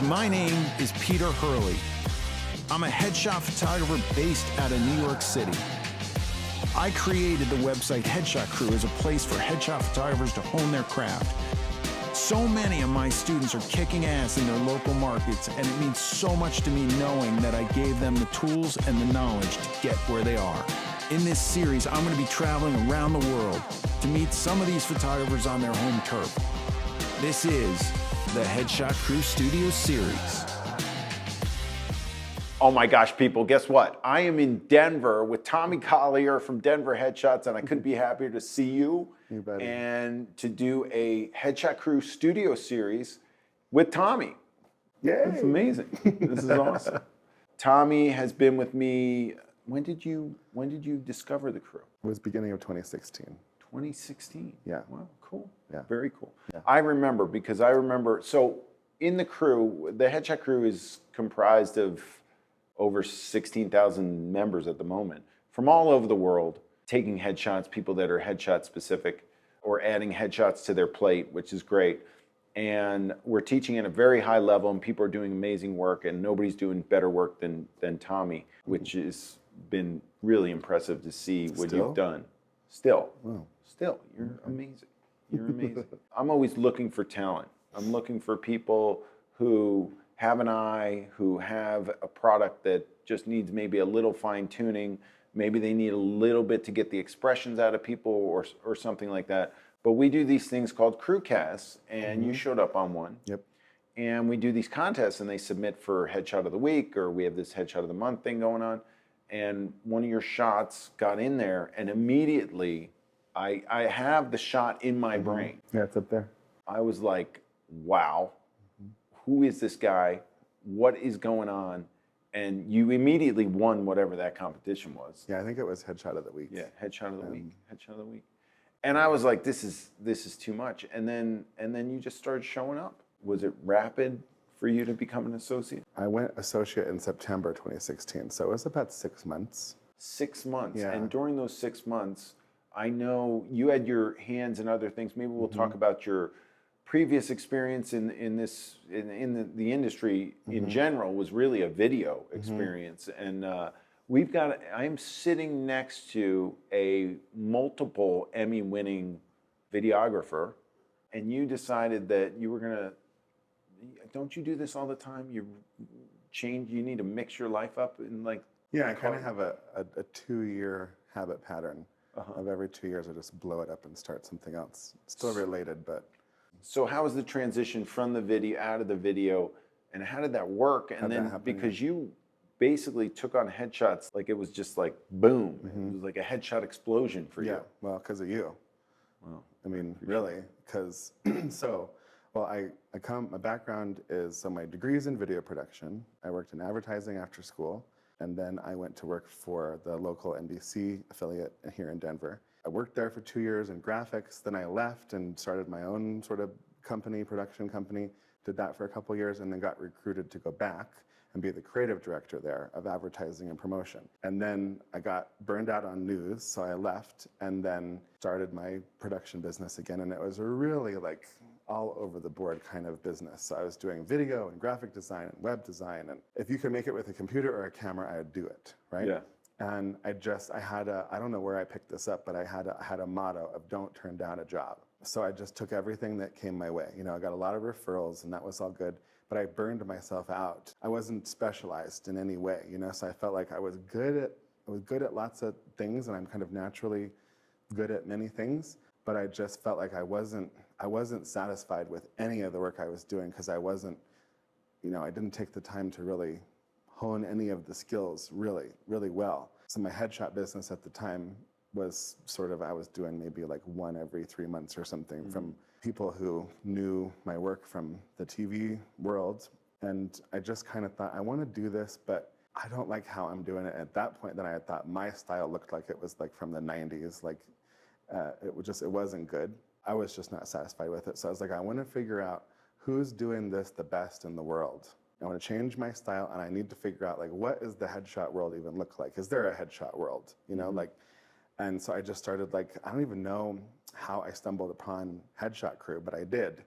My name is Peter Hurley. I'm a headshot photographer based out of New York City. I created the website Headshot Crew as a place for headshot photographers to hone their craft. So many of my students are kicking ass in their local markets, and it means so much to me knowing that I gave them the tools and the knowledge to get where they are. In this series, I'm going to be traveling around the world to meet some of these photographers on their home turf. This is the Headshot Crew Studio Series. Oh my gosh, people, guess what? I am in Denver with Tommy Collier from Denver Headshots, and I couldn't be happier to see you and to do a Headshot Crew Studio Series with Tommy. Yay! It's amazing. This is awesome. Tommy has been with me. When did you discover the crew? It was beginning of 2016. 2016. Yeah. Wow, cool. Yeah. Very cool. Yeah. I remember, so in the crew, the Headshot Crew is comprised of over 16,000 members at the moment from all over the world, taking headshots, people that are headshot specific or adding headshots to their plate, which is great. And we're teaching at a very high level, and people are doing amazing work, and nobody's doing better work than Tommy, which has been really impressive to see what you've done. Still, you're amazing. You're amazing. I'm always looking for talent. I'm looking for people who have an eye, who have a product that just needs maybe a little fine tuning. Maybe they need a little bit to get the expressions out of people or something like that. But we do these things called crew casts, and you showed up on one. Yep. And we do these contests, and they submit for Headshot of the Week, or we have this Headshot of the Month thing going on. And one of your shots got in there, and immediately I have the shot in my brain. Yeah, it's up there. I was like, wow, who is this guy? What is going on? And you immediately won whatever that competition was. Yeah, I think it was Headshot of the Week. Yeah, Headshot of the Week. Headshot of the Week. And I was like, this is too much. And then you just started showing up. Was it rapid for you to become an associate? I went associate in September 2016, so it was about 6 months. 6 months. Yeah. And during those 6 months, I know you had your hands in other things. Maybe we'll talk about your previous experience in the industry in general was really a video experience. And I'm sitting next to a multiple Emmy winning videographer, and you decided that you were gonna, don't you do this all the time? You need to mix your life up in like. Yeah, I kind of have a 2-year habit pattern of every 2 years I just blow it up and start something else. Still related, but. So how was the transition from the video, out of the video, and how did that work? And then because you basically took on headshots, like it was just like boom, it was like a headshot explosion for you. Yeah, well, because of you. Wow. I mean, really, because, my background is, so my degree is in video production. I worked in advertising after school, and then I went to work for the local NBC affiliate here in Denver. I worked there for 2 years in graphics, then I left and started my own sort of production company, did that for a couple years, and then got recruited to go back and be the creative director there of advertising and promotion. And then I got burned out on news, so I left and then started my production business again, and it was a really like all over the board kind of business. So I was doing video and graphic design and web design, and if you could make it with a computer or a camera, I'd do it, right? Yeah. And I don't know where I picked this up, but I had a motto of don't turn down a job. So I just took everything that came my way. I got a lot of referrals and that was all good, but I burned myself out. I wasn't specialized in any way, so I felt like I was good at lots of things, and I'm kind of naturally good at many things, but I just felt like I wasn't satisfied with any of the work I was doing, because I wasn't, I didn't take the time to really hone any of the skills really, really well. So my headshot business at the time was I was doing maybe like one every 3 months or something from people who knew my work from the TV world. And I just kind of thought, I want to do this, but I don't like how I'm doing it. At that point, then I thought my style looked like it was like from the 90s. Like it wasn't good. I was just not satisfied with it. So I was like, I want to figure out who's doing this the best in the world. I want to change my style, and I need to figure out, like, what does the headshot world even look like? Is there a headshot world? And so I just started, I don't even know how I stumbled upon Headshot Crew, but I did.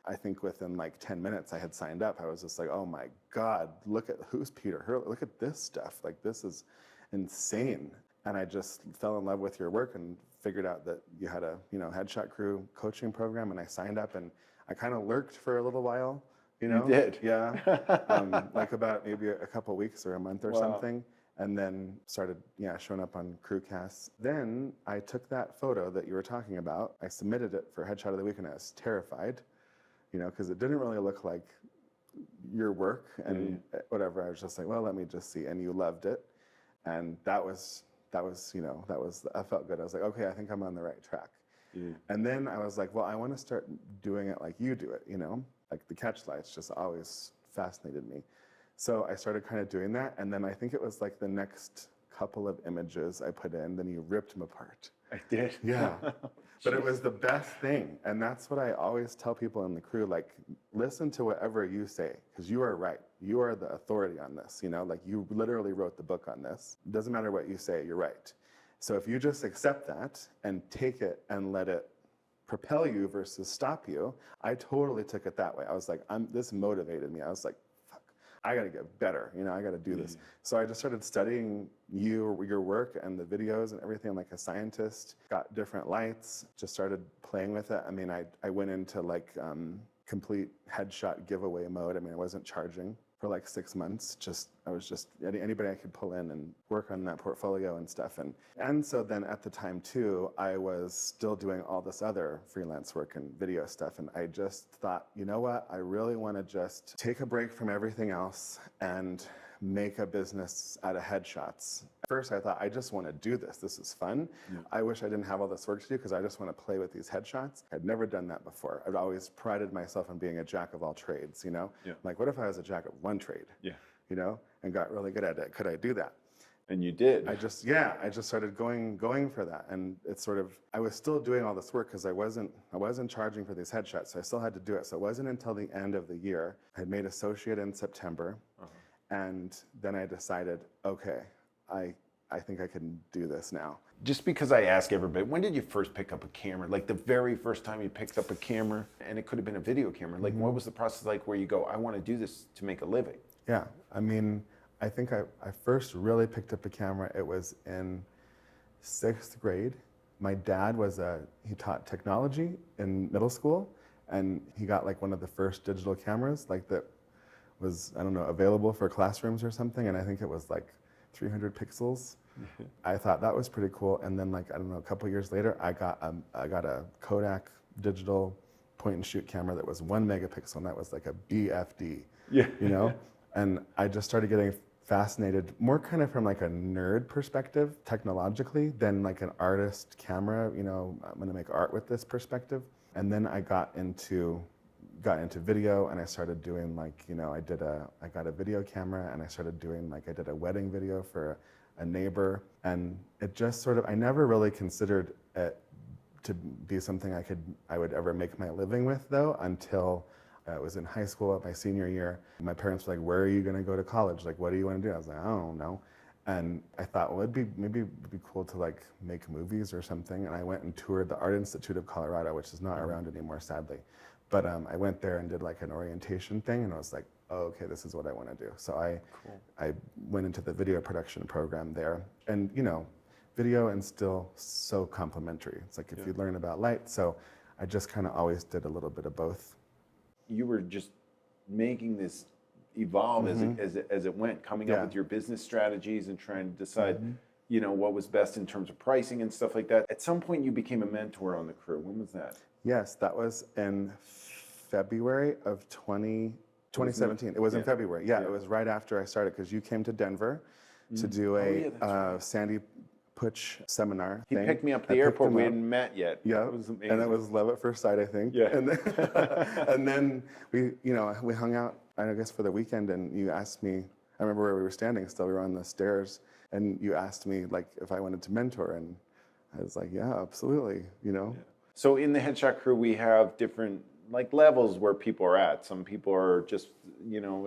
I think within like 10 minutes I had signed up. I was just like, oh my God, look at who's Peter Hurley. Look at this stuff. Like, this is insane. And I just fell in love with your work and figured out that you had a, headshot crew coaching program, and I signed up, and I kind of lurked for a little while, You did? Yeah. Like about maybe a couple weeks or a month or something. And then started, showing up on crew casts. Then I took that photo that you were talking about. I submitted it for Headshot of the Week, and I was terrified, because it didn't really look like your work and whatever. I was just like, well, let me just see. And you loved it, and that was, I felt good. I was like, okay, I think I'm on the right track. Yeah. And then I was like, well, I want to start doing it like you do it, like the catch lights just always fascinated me. So I started kind of doing that, and then I think it was like the next couple of images I put in, then you ripped them apart. I did? Yeah. But it was the best thing, and that's what I always tell people in the crew, like, listen to whatever you say, because you are right. You are the authority on this, like you literally wrote the book on this. It doesn't matter what you say, you're right. So if you just accept that and take it and let it propel you versus stop you, I totally took it that way. I was like, this motivated me. I was like, I got to get better, I got to do this. So I just started studying your work and the videos and everything like a scientist, got different lights, just started playing with it. I mean, I went into like complete headshot giveaway mode. I mean, I wasn't charging for like 6 months. I was just anybody I could pull in and work on that portfolio and stuff. And so then at the time too, I was still doing all this other freelance work and video stuff. And I just thought, you know what? I really want to just take a break from everything else and make a business out of headshots. At first I thought, I just want to do this. This is fun. Yeah. I wish I didn't have all this work to do because I just want to play with these headshots. I'd never done that before. I'd always prided myself on being a jack of all trades, Yeah. Like, what if I was a jack of one trade? Yeah. And got really good at it. Could I do that? And you did. I just started going for that. And it's sort of, I was still doing all this work because I wasn't charging for these headshots. So I still had to do it. So it wasn't until the end of the year. I had made associate in September. And then I decided, okay, I think I can do this now. Just because I ask everybody, when did you first pick up a camera? Like the very first time you picked up a camera, and it could have been a video camera. Like, what was the process like where you go, I want to do this to make a living? Yeah, I mean, I think I first really picked up a camera. It was in 6th grade. My dad he taught technology in middle school, and he got like one of the first digital cameras, like that was, I don't know, available for classrooms or something, and I think it was like 300 pixels. I thought that was pretty cool, and then like, I don't know, a couple years later, I got a Kodak digital point and shoot camera that was 1 megapixel, and that was like a BFD, and I just started getting fascinated more kind of from like a nerd perspective technologically than like an artist camera, I'm gonna make art with this perspective. And then I got into video, and I started doing like, I got a video camera, and I started doing like, I did a wedding video for a neighbor, and it just sort of, I never really considered it to be something I would ever make my living with though, until I was in high school at my senior year. My parents were like, where are you gonna go to college? Like, what do you wanna do? I was like, I don't know. And I thought, well, maybe it'd be cool to like make movies or something. And I went and toured the Art Institute of Colorado, which is not around anymore, sadly. But I went there and did like an orientation thing, and I was like, oh, okay, this is what I want to do. So I went into the video production program there. And video and still so complementary. It's like if you learn about light. So I just kind of always did a little bit of both. You were just making this evolve as it went, coming up with your business strategies and trying to decide, what was best in terms of pricing and stuff like that. At some point, you became a mentor on the crew. When was that? Yes, that was in February of 2017. It was in February. Yeah, it was right after I started, because you came to Denver to do a Sandy Putsch seminar. He picked me up at the airport. We hadn't met yet. Yeah, it was amazing. And it was love at first sight, I think. Yeah. And then we hung out, I guess, for the weekend, and you asked me, I remember where we were standing still, we were on the stairs, and you asked me like if I wanted to mentor, and I was like, yeah, absolutely, Yeah. So in the Headshot crew, we have different like levels where people are at. Some people are just,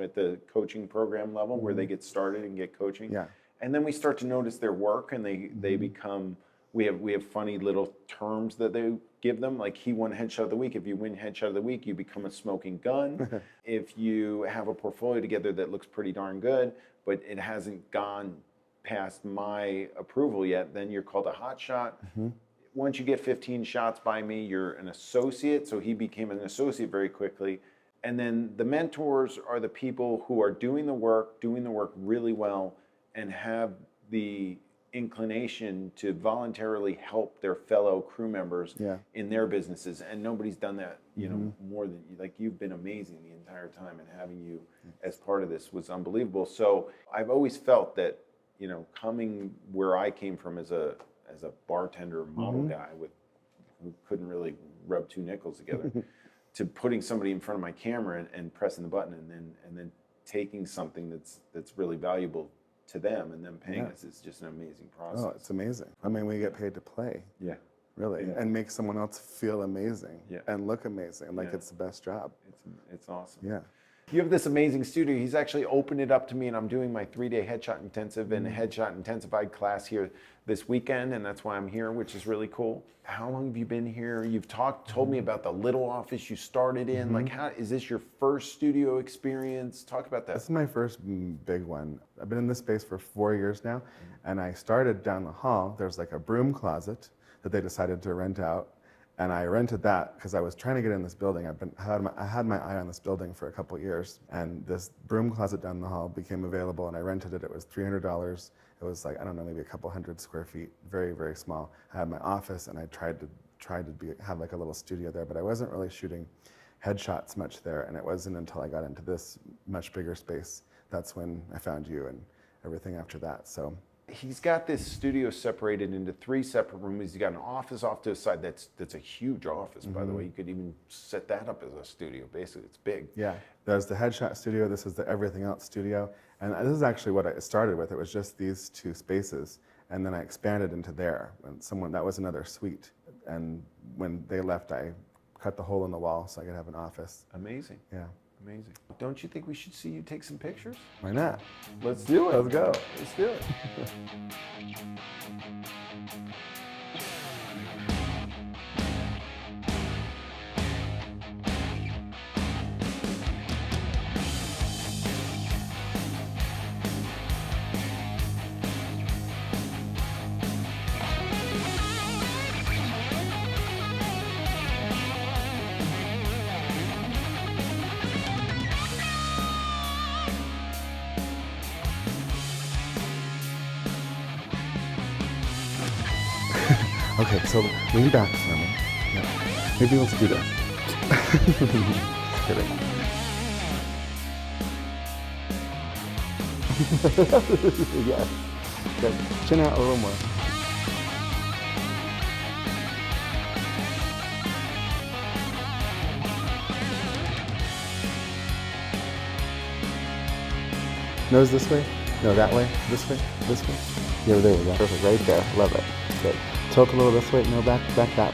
at the coaching program level where they get started and get coaching. Yeah. And then we start to notice their work, and they become We have funny little terms that they give them, like he won headshot of the week. If you win headshot of the week, you become a smoking gun. If you have a portfolio together that looks pretty darn good, but it hasn't gone past my approval yet, then you're called a hot shot. Once you get 15 shots by me, you're an associate. So he became an associate very quickly. And then the mentors are the people who are doing the work really well, and have the inclination to voluntarily help their fellow crew members in their businesses. And nobody's done that, you know, more than you. Like, you've been amazing the entire time, and having you as part of this was unbelievable. So I've always felt that, you know, coming where I came from as a bartender model guy who couldn't really rub two nickels together, to putting somebody in front of my camera and pressing the button, and then taking something that's really valuable to them and them paying us is just an amazing process. Oh, it's amazing. I mean, we get paid to play. Yeah. Really. Yeah. And make someone else feel amazing and look amazing. Like it's the best job. It's awesome. Yeah. You have this amazing studio. He's actually opened it up to me, and I'm doing my 3-day headshot intensive and headshot intensified class here this weekend, and that's why I'm here, which is really cool. How long have you been here? You've told me about the little office you started in. Like, how is this your first studio experience? Talk about that. This is my first big one. I've been in this space for 4 years now, and I started down the hall. There's like a broom closet that they decided to rent out. And I rented that because I was trying to get in this building. I had my eye on this building for a couple years, and this broom closet down the hall became available, and I rented it. It was $300. It was like, I don't know, maybe a couple hundred square feet, very, very small. I had my office, and I tried to have like a little studio there, but I wasn't really shooting headshots much there. And it wasn't until I got into this much bigger space, that's when I found you and everything after that. So. He's got this studio separated into 3 separate rooms. He's got an office off to his side. That's a huge office, by the way. You could even set that up as a studio. Basically, it's big. Yeah. There's the headshot studio. This is the everything else studio. And this is actually what I started with. It was just these 2 spaces. And then I expanded into there. And that was another suite. And when they left, I cut the hole in the wall so I could have an office. Amazing. Yeah. Amazing. Don't you think we should see you take some pictures? Why not? Let's do it. Let's go. Let's do it. Okay, so lean back for me. Yeah. Maybe let's do this. Just kidding. Yes. Good. Chin out a little more. Nose this way? No, that way? This way? This way? Yeah, there we go. Perfect. Right there. Love it. Good. Tilt a little this way. No, back that.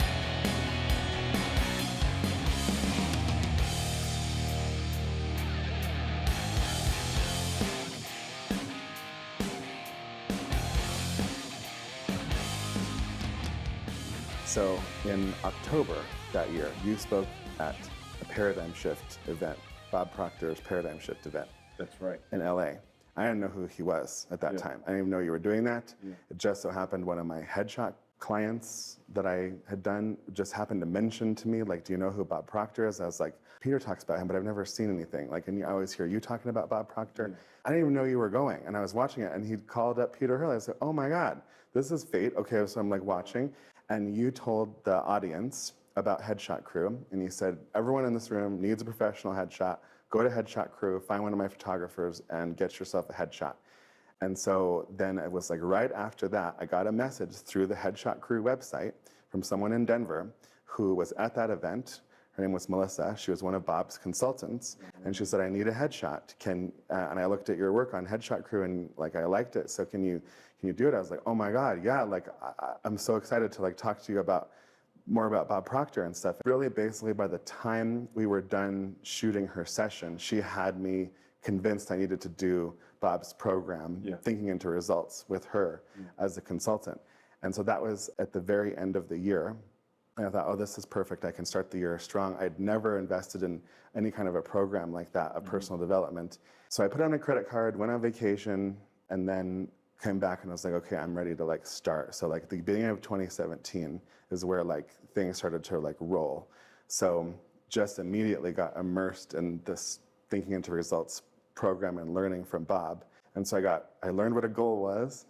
So in October that year, you spoke at a Paradigm Shift event, Bob Proctor's Paradigm Shift event. That's right. In LA. I didn't know who he was at that time. I didn't even know you were doing that. It just so happened one of my headshot clients that I had done just happened to mention to me, like, do you know who Bob Proctor is? I was like, Peter talks about him, but I've never seen anything. Like, and I always hear you talking about Bob Proctor. I didn't even know you were going. And I was watching it, and he called up Peter Hurley. I said, oh my God, this is fate. Okay, so I'm like watching. And you told the audience about Headshot Crew, and you said, everyone in this room needs a professional headshot. Go to Headshot Crew, find one of my photographers, and get yourself a headshot. And so then it was like right after that, I got a message through the Headshot Crew website from someone in Denver who was at that event. Her name was Melissa. She was one of Bob's consultants. And she said, I need a headshot. And I looked at your work on Headshot Crew, and like, I liked it. So can you do it? I was like, oh my God, yeah. Like, I'm so excited to like talk to you about more about Bob Proctor and stuff. Really, basically, by the time we were done shooting her session, she had me convinced I needed to do Bob's program, Thinking into Results, with her as a consultant. And so that was at the very end of the year. And I thought, oh, this is perfect. I can start the year strong. I'd never invested in any kind of a program like that, of personal development. So I put on a credit card, went on vacation, and then came back and I was like, okay, I'm ready to like start. So like the beginning of 2017 is where like things started to like roll. So just immediately got immersed in this Thinking into Results program and learning from Bob. And so I learned what a goal was,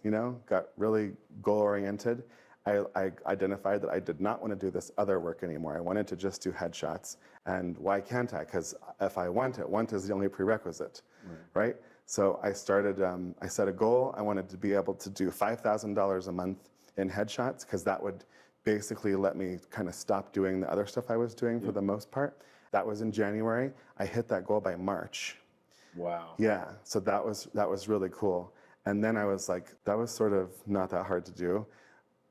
got really goal oriented. I identified that I did not want to do this other work anymore. I wanted to just do headshots. And why can't I? Because if I want is the only prerequisite, right? So I started, I set a goal. I wanted to be able to do $5,000 a month in headshots, because that would basically let me kind of stop doing the other stuff I was doing for the most part. That was in January. I hit that goal by March. Wow. Yeah, so that was really cool. And then I was like, that was sort of not that hard to do.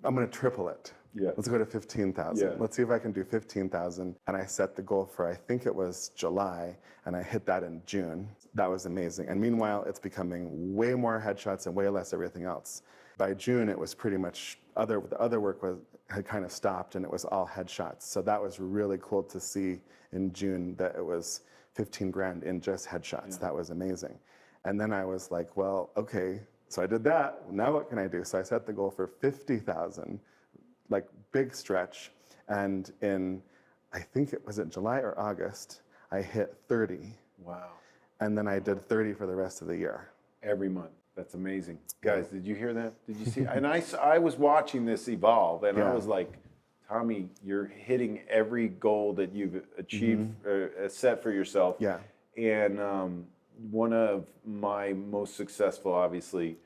I'm going to triple it. Yeah. Let's go to 15,000. Yeah. Let's see if I can do 15,000. And I set the goal for, I think it was July, and I hit that in June. That was amazing. And meanwhile, it's becoming way more headshots and way less everything else. By June, it was pretty much the other work had kind of stopped, and it was all headshots. So that was really cool to see in June that it was 15 grand in just headshots. Yeah. That was amazing. And then I was like, well, okay, so I did that. Now what can I do? So I set the goal for 50,000, like big stretch. And in, I think it was in July or August, I hit 30. Wow. And then I did 30 for the rest of the year. Every month. That's amazing. Guys, did you hear that? Did you see? And I was watching this evolve, and I was like, Tommy, you're hitting every goal that you've achieved, set for yourself. Yeah. And one of my most successful, obviously,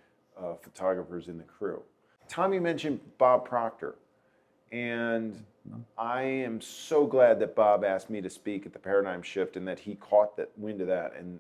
photographers in the crew. Tommy mentioned Bob Proctor. And I am so glad that Bob asked me to speak at the Paradigm Shift, and that he caught that wind of that. And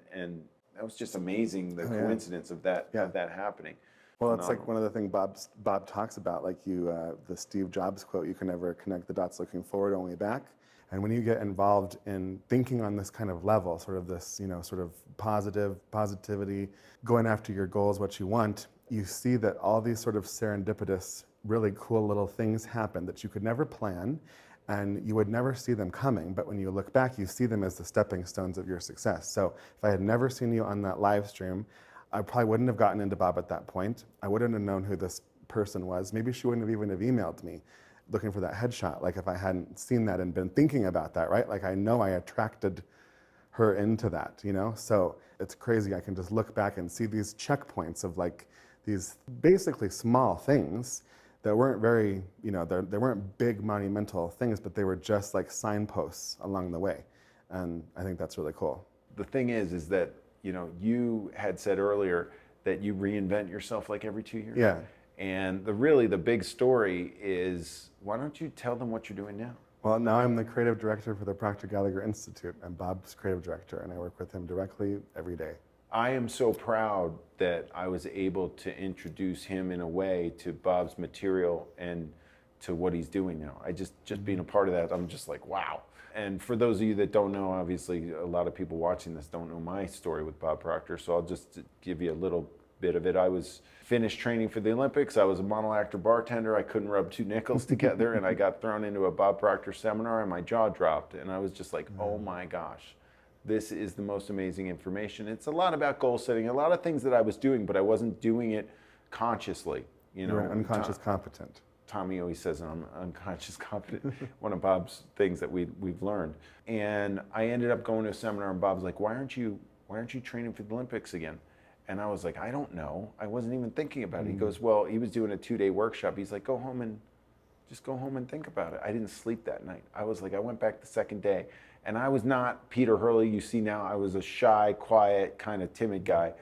that was just amazing, the coincidence of that happening. Well, it's like one of the things Bob talks about, like the Steve Jobs quote, you can never connect the dots looking forward, only back. And when you get involved in thinking on this kind of level, sort of this, sort of positivity, going after your goals, what you want, you see that all these sort of serendipitous, really cool little things happen that you could never plan, and you would never see them coming. But when you look back, you see them as the stepping stones of your success. So if I had never seen you on that live stream, I probably wouldn't have gotten into Bob at that point. I wouldn't have known who this person was. Maybe she wouldn't have even have emailed me looking for that headshot, like if I hadn't seen that and been thinking about that, right? Like I know I attracted her into that, So it's crazy. I can just look back and see these checkpoints of like these basically small things that weren't very, they weren't big monumental things, but they were just like signposts along the way. And I think that's really cool. The thing is that, you had said earlier that you reinvent yourself like every 2 years. Yeah. And the big story is, why don't you tell them what you're doing now? Well, now I'm the creative director for the Proctor Gallagher Institute. I'm Bob's creative director, and I work with him directly every day. I am so proud that I was able to introduce him in a way to Bob's material and to what he's doing now. I just being a part of that, I'm just like, wow. And for those of you that don't know, obviously a lot of people watching this don't know my story with Bob Proctor, so I'll just give you a little bit of it. I was finished training for the Olympics. I was a model actor bartender. I couldn't rub two nickels together, and I got thrown into a Bob Proctor seminar, and my jaw dropped, and I was just like, oh my gosh. This is the most amazing information. It's a lot about goal setting, a lot of things that I was doing, but I wasn't doing it consciously. You're an unconscious competent. Tommy always says I'm unconscious competent, one of Bob's things that we've learned. And I ended up going to a seminar, and Bob's like, why aren't you training for the Olympics again? And I was like, I don't know. I wasn't even thinking about it. He goes, well, he was doing a 2-day workshop. He's like, go home and think about it. I didn't sleep that night. I was like, I went back the second day. And I was not Peter Hurley. You see now, I was a shy, quiet, kind of timid guy.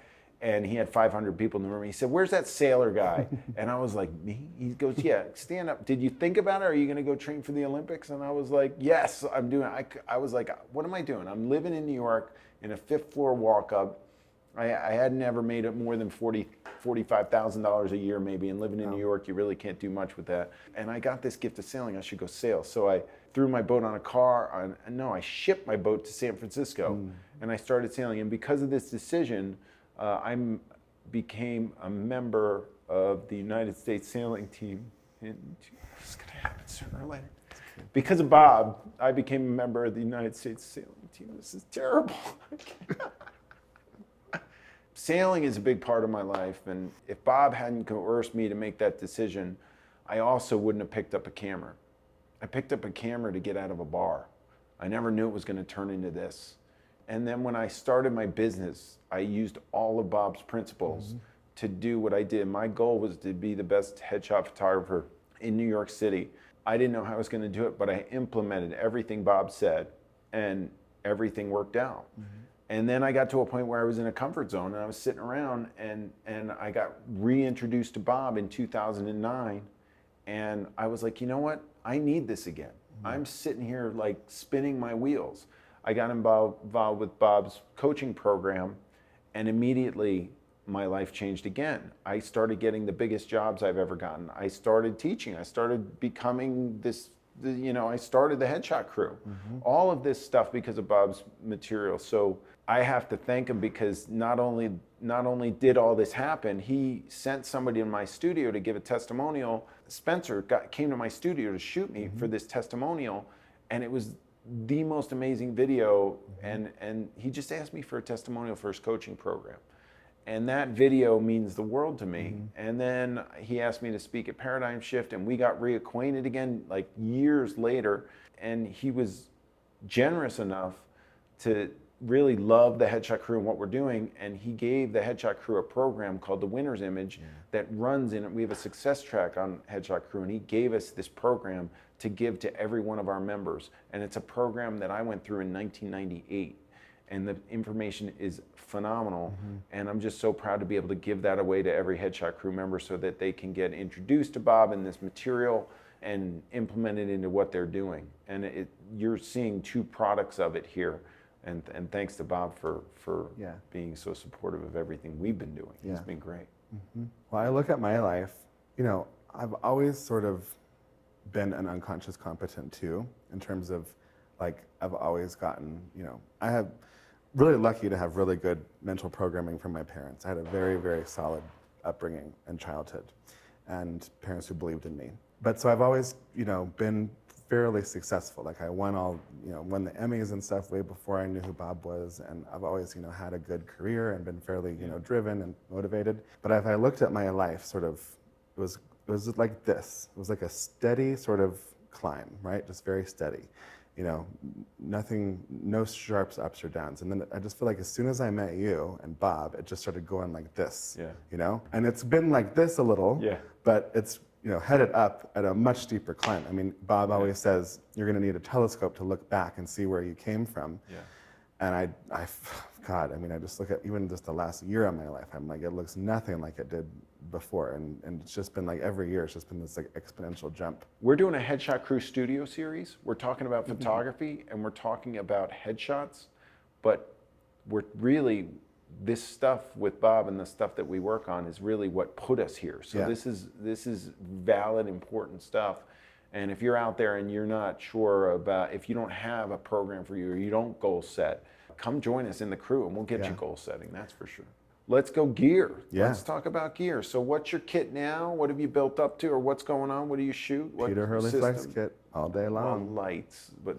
And he had 500 people in the room. He said, where's that sailor guy? And I was like, me? He goes, yeah, stand up. Did you think about it? Are you going to go train for the Olympics? And I was like, yes, I'm doing it. I was like, what am I doing? I'm living in New York in a 5th floor walk-up. I had never made it more than $45,000 a year maybe. And living in New York, you really can't do much with that. And I got this gift of sailing. I should go sail. So I threw my boat on a car. I shipped my boat to San Francisco. And I started sailing. And because of this decision, I became a member of the United States sailing team It's going to happen sooner or later. Because of Bob, I became a member of the United States sailing team. This is terrible. Sailing is a big part of my life, and if Bob hadn't coerced me to make that decision, I also wouldn't have picked up a camera. I picked up a camera to get out of a bar. I never knew it was going to turn into this. And then when I started my business, I used all of Bob's principles to do what I did. My goal was to be the best headshot photographer in New York City. I didn't know how I was going to do it, but I implemented everything Bob said, and everything worked out. And then I got to a point where I was in a comfort zone, and I was sitting around, and I got reintroduced to Bob in 2009, and I was like, you know what? I need this again. I'm sitting here like spinning my wheels. I got involved with Bob's coaching program, and immediately my life changed again. I started getting the biggest jobs I've ever gotten. I started teaching. I started becoming this, I started the headshot crew. All of this stuff because of Bob's material. So I have to thank him, because not only did all this happen, he sent somebody in my studio to give a testimonial. Spencer came to my studio to shoot me for this testimonial, and it was the most amazing video. And he just asked me for a testimonial for his coaching program. And that video means the world to me. And then he asked me to speak at Paradigm Shift, and we got reacquainted again like years later. And he was generous enough to really love the headshot crew and what we're doing. And he gave the headshot crew a program called the Winner's Image that runs in it. We have a success track on headshot crew, and he gave us this program to give to every one of our members. And it's a program that I went through in 1998. And the information is phenomenal. And I'm just so proud to be able to give that away to every headshot crew member so that they can get introduced to Bob and this material and implement it into what they're doing. And you're seeing two products of it here. And thanks to Bob for being so supportive of everything we've been doing. It's been great. Well, I look at my life, I've always sort of been an unconscious competent too, in terms of like, I've always gotten, I have really lucky to have really good mental programming from my parents. I had a very, very solid upbringing and childhood, and parents who believed in me. But so I've always, been fairly successful. Like I won won the Emmys and stuff way before I knew who Bob was, and I've always, had a good career and been fairly, driven and motivated. But if I looked at my life, sort of, it was like this. It was like a steady sort of climb, right? Just very steady. Nothing, no sharp ups or downs. And then I just feel like as soon as I met you and Bob, it just started going like this, And it's been like this a little, but it's, headed up at a much steeper climb. I mean, Bob always says, you're gonna need a telescope to look back and see where you came from. And I just look at even just the last year of my life, I'm like, it looks nothing like it did before. And it's just been like every year, it's just been this like exponential jump. We're doing a Headshot Crew studio series. We're talking about photography, and we're talking about headshots, but we're really, this stuff with Bob and the stuff that we work on is really what put us here. So this is valid, important stuff. And if you're out there and you're not sure about, if you don't have a program for you or you don't goal set, come join us in the crew and we'll get you goal setting, that's for sure. Let's go gear. Let's talk about gear. So what's your kit now? What have you built up to, or what's going on? What do you shoot? What Peter Hurley Flex kit all day long. Lights, but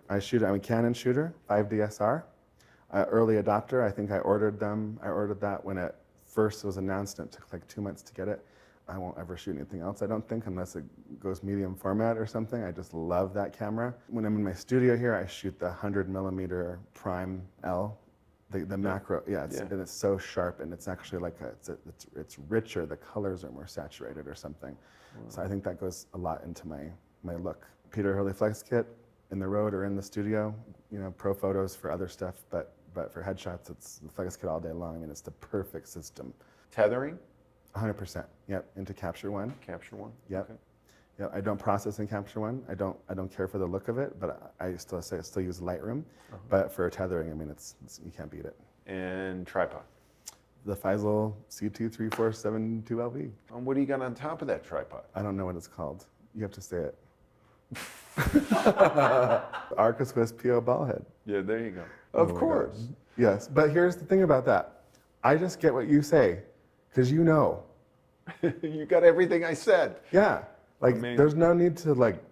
I'm a Canon shooter, 5 DSR. Early adopter, I think I ordered that when it first was announced, and it took like 2 months to get it. I won't ever shoot anything else, I don't think, unless it goes medium format or something. I just love that camera. When I'm in my studio here, I shoot the 100mm prime L, the macro. And it's so sharp, and it's actually like it's richer. The colors are more saturated or something. Wow. So I think that goes a lot into my look. Peter Hurley Flex kit in the road or in the studio. Pro photos for other stuff, but for headshots, it's the Flex kit all day long. I mean, it's the perfect system. Tethering? 100%. Yep. Into Capture One. Capture One. Yep. Okay. Yep. I don't process in Capture One. I don't care for the look of it, but I still use Lightroom. But for tethering, I mean, it's you can't beat it. And tripod. The Feisel C23472LV. And what do you got on top of that tripod? I don't know what it's called. You have to say it. Arca Swiss PO ball head. Yeah, there you go. Of course. Yes, but here's the thing about that. I just get what you say, because You got everything I said. Yeah, like Amazing. there's no need to like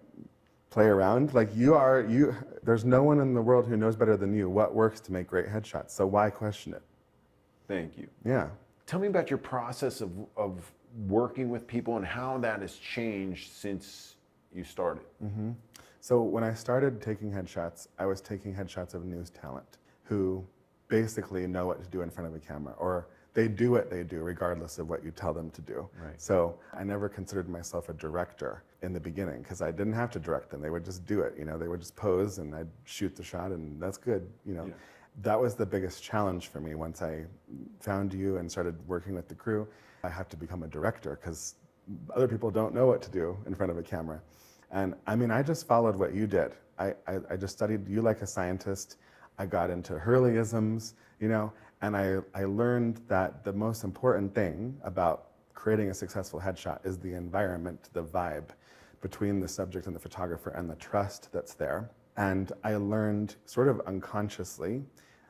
play around. Like there's no one in the world who knows better than you what works to make great headshots. So why question it? Thank you. Yeah. Tell me about your process of working with people and how that has changed since you started. So when I started taking headshots, I was taking headshots of news talent who basically know what to do in front of a camera, or they do what they do regardless of what you tell them to do. Right. So I never considered myself a director in the beginning because I didn't have to direct them. They would just do it. They would just pose and I'd shoot the shot and that's good. Yeah. That was the biggest challenge for me once I found you and started working with the crew. I have to become a director because other people don't know what to do in front of a camera. And I mean, I just followed what you did. I just studied you like a scientist. I got into Hurleyisms, and I learned that the most important thing about creating a successful headshot is the environment, the vibe between the subject and the photographer and the trust that's there. And I learned sort of unconsciously,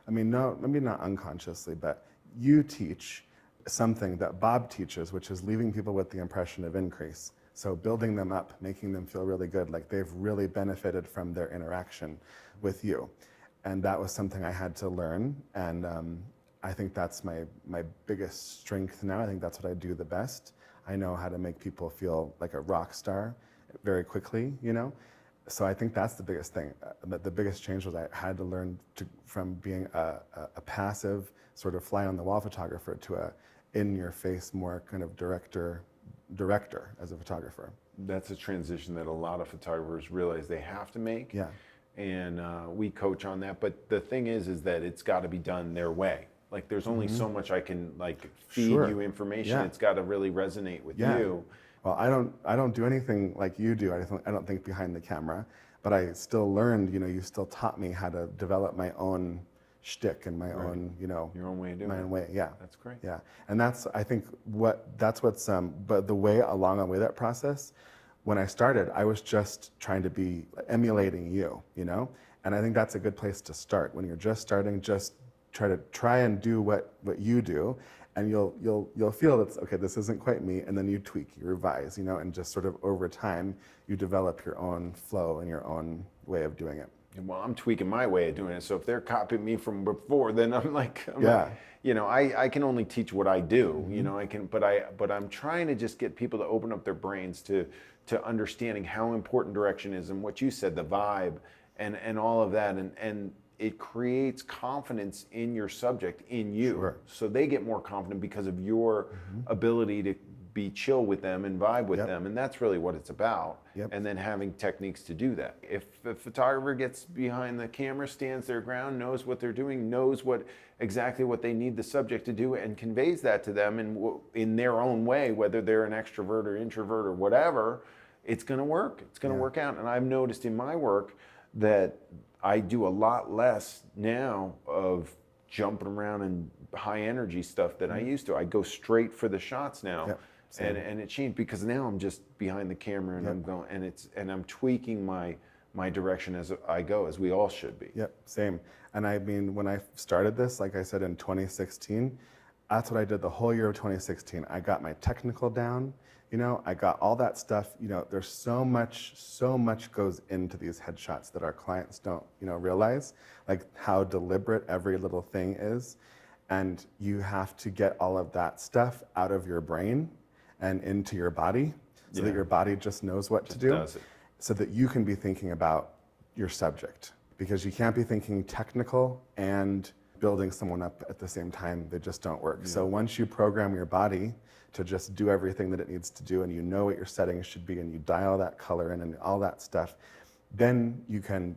no, maybe not unconsciously, but you teach something that Bob teaches, which is leaving people with the impression of increase. So building them up, making them feel really good, like they've really benefited from their interaction with you. And that was something I had to learn. And I think that's my biggest strength now. I think that's what I do the best. I know how to make people feel like a rock star very quickly, So I think that's the biggest thing. The biggest change was I had to learn from being a passive sort of fly on the wall photographer to a in-your-face, more kind of director as a photographer. That's a transition that a lot of photographers realize they have to make. Yeah. And we coach on that. But the thing is that it's got to be done their way. Like there's only so much I can feed you information. Yeah. It's got to really resonate with you. Well, I don't do anything like you do. I don't think behind the camera, but I still learned. You still taught me how to develop my own shtick and my own, your own way of doing my it. own way. Yeah, That's great. Yeah, and I think what's but the way along the way that process. When I started, I was just trying to be emulating you, and I think that's a good place to start. When you're just starting, just try and do what you do, and you'll feel that's okay. This isn't quite me, and then you tweak, you revise, and just sort of over time you develop your own flow and your own way of doing it. Well, I'm tweaking my way of doing it. So if they're copying me from before, then I'm like, I can only teach what I do. But I'm trying to just get people to open up their brains to understanding how important direction is and what you said, the vibe and all of that. And it creates confidence in your subject, in you. Sure. So they get more confident because of your ability to be chill with them and vibe with them. And that's really what it's about. Yep. And then having techniques to do that. If the photographer gets behind the camera, stands their ground, knows what they're doing, knows exactly what they need the subject to do, and conveys that to them in their own way, whether they're an extrovert or introvert or whatever, it's going to work. It's going to work out. And I've noticed in my work that I do a lot less now of jumping around and high energy stuff than I used to. I go straight for the shots now. Yep. And it changed because now I'm just behind the camera and I'm going and I'm tweaking my direction as I go, as we all should be. Yep, same. And I mean, when I started this, like I said, in 2016, that's what I did the whole year of 2016. I got my technical down, I got all that stuff. There's so much goes into these headshots that our clients don't, realize, like how deliberate every little thing is. And you have to get all of that stuff out of your brain and into your body so that your body just knows what to do, does it. so that you can be thinking about your subject, because you can't be thinking technical and building someone up at the same time. They just don't work. So once you program your body to just do everything that it needs to do, and you know what your settings should be, and you dial that color in and all that stuff, then you can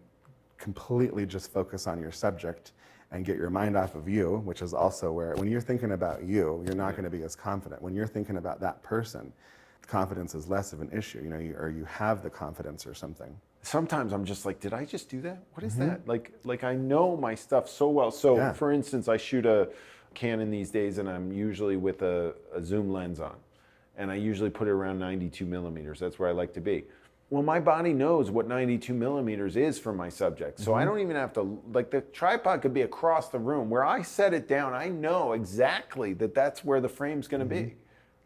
completely just focus on your subject and get your mind off of you, which is also where, when you're thinking about you, you're not going to be as confident. When you're thinking about that person, confidence is less of an issue, or you have the confidence or something. Sometimes I'm just like, did I just do that? What is that? Like I know my stuff so well. So for instance, I shoot a Canon these days and I'm usually with a zoom lens on. And I usually put it around 92 millimeters. That's where I like to be. Well, my body knows what 92 millimeters is for my subject. So I don't even have to, the tripod could be across the room. Where I set it down, I know exactly that that's where the frame's gonna be.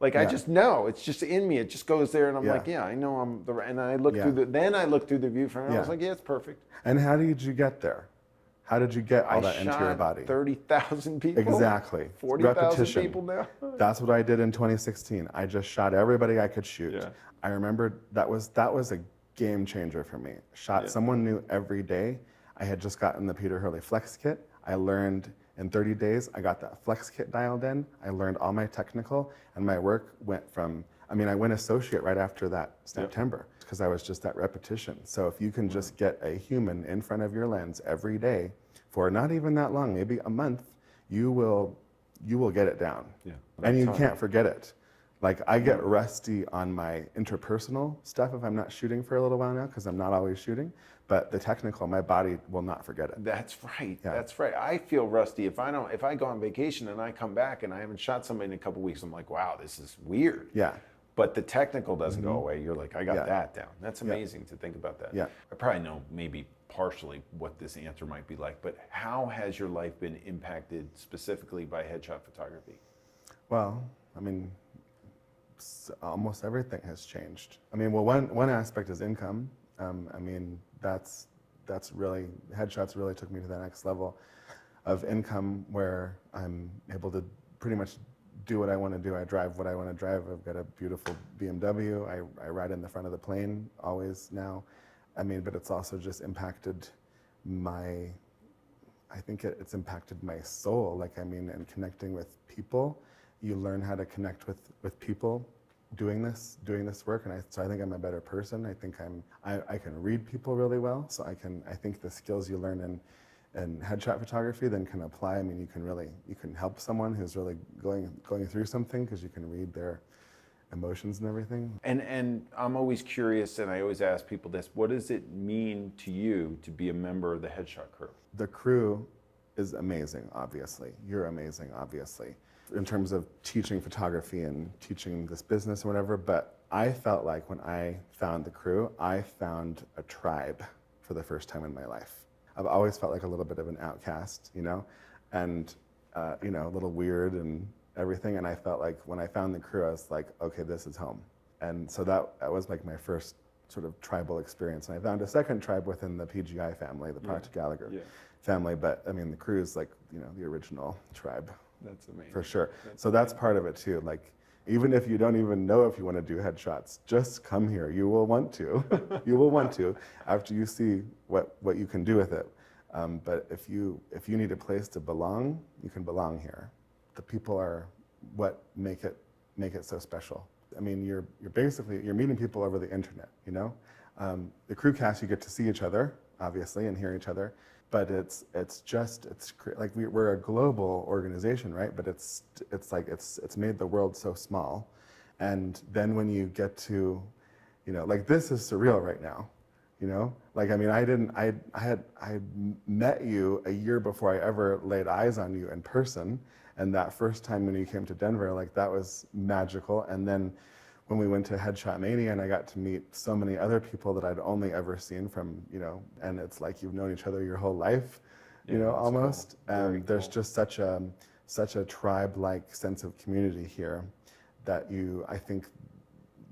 Like I just know, it's just in me. It just goes there, and I'm Yeah. like, yeah, I know I'm the. And I look Yeah. through the. Then I look through the viewfinder. And I was Yeah. like, yeah, it's perfect. And how did you get there? How did you get all I that into your shot body? 30,000 people. Exactly. 40,000 Repetition. people now. That's what I did in 2016. I just shot everybody I could shoot. Yeah. I remember that was a game changer for me. Shot someone new every day. I had just gotten the Peter Hurley Flex Kit. I learned in 30 days, I got that Flex Kit dialed in. I learned all my technical, and my work went from, I went associate right after that September, because I was just at repetition. So if you can just get a human in front of your lens every day for not even that long, maybe a month, you will get it down. Yeah. And you can't forget it. Like I get rusty on my interpersonal stuff if I'm not shooting for a little while now, because I'm not always shooting. But the technical, my body will not forget it. That's right. Yeah. That's right. I feel rusty if I go on vacation and I come back and I haven't shot somebody in a couple weeks. I'm like, wow, this is weird. Yeah. But the technical doesn't go away. You're like, I got Yeah. that down. That's amazing to think about that. Yeah. I probably know maybe partially what this answer might be like, but how has your life been impacted specifically by headshot photography? Well, almost everything has changed. Well, one aspect is income. That's really, headshots really took me to the next level of income, where I'm able to pretty much do what I want to do. I drive what I want to drive. I've got a beautiful BMW. I ride in the front of the plane always now. But it's also just impacted it's impacted my soul. And connecting with people. You learn how to connect with people doing this work, and so I think I'm a better person. I think I can read people really well, so I think the skills you learn in headshot photography then can apply. You can help someone who's really going through something, because you can read their emotions and everything. And I'm always curious, and I always ask people this, what does it mean to you to be a member of the headshot crew? The crew is amazing, obviously. You're amazing, obviously, in terms of teaching photography and teaching this business or whatever. But I felt like when I found the crew, I found a tribe for the first time in my life. I've always felt like a little bit of an outcast, and a little weird and everything. And I felt like when I found the crew, I was like, okay, this is home. And so that was like my first sort of tribal experience. And I found a second tribe within the PGI family, the Proctor Gallagher family. But the crew is like, the original tribe. That's amazing. For sure. So that's part of it too. Like, even if you don't even know if you want to do headshots, just come here. You will want to. You will want to after you see what you can do with it. But if you need a place to belong, you can belong here. The people are what make it so special. You're meeting people over the internet. The crew cast, you get to see each other, obviously, and hear each other. But it's like we're a global organization, right? But it's made the world so small, and then when you get to, this is surreal right now, I met you a year before I ever laid eyes on you in person, and that first time when you came to Denver, that was magical. And then when we went to Headshot Mania, and I got to meet so many other people that I'd only ever seen from, and it's like you've known each other your whole life, almost. Cool. There's just such a tribe-like sense of community here that I think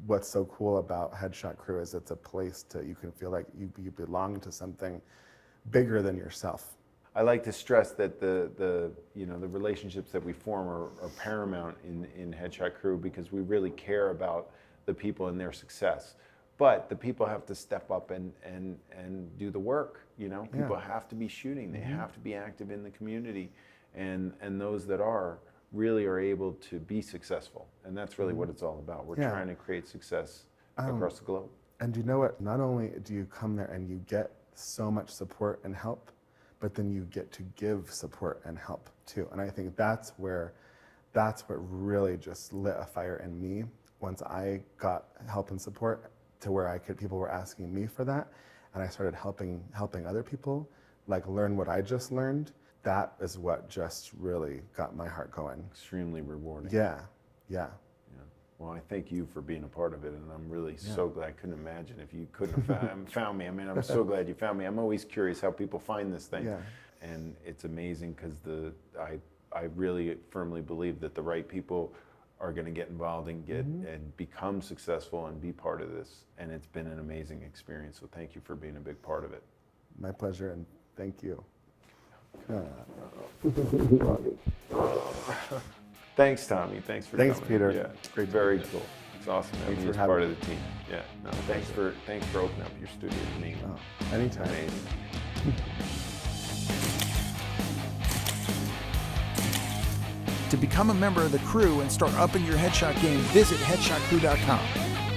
what's so cool about Headshot Crew is it's a place you can feel like you belong to something bigger than yourself. I like to stress that the relationships that we form are paramount in Headshot Crew, because we really care about the people and their success. But the people have to step up and do the work. People have to be shooting. They have to be active in the community, and those that are really are able to be successful. And that's really what it's all about. We're trying to create success across the globe. And you know what? Not only do you come there and you get so much support and help, but then you get to give support and help too. And I think that's what really just lit a fire in me once I got help and support, to where people were asking me for that, and I started helping other people learn what I just learned. That is what just really got my heart going. Extremely rewarding. Yeah. Well, I thank you for being a part of it, and I'm really so glad. I couldn't imagine if you couldn't have found me. I'm so glad you found me. I'm always curious how people find this thing, and it's amazing because I really firmly believe that the right people are going to get involved and and become successful and be part of this. And it's been an amazing experience. So thank you for being a big part of it. My pleasure, and thank you. Thanks, Tommy. Thanks for Thanks, coming. Peter. Yeah, Great to very meet you. cool. It's awesome having Thanks you for as having part me. of the team. Yeah. No, thanks for opening up your studio to me. Oh, anytime. Amazing. To become a member of the crew and start upping your headshot game, visit headshotcrew.com.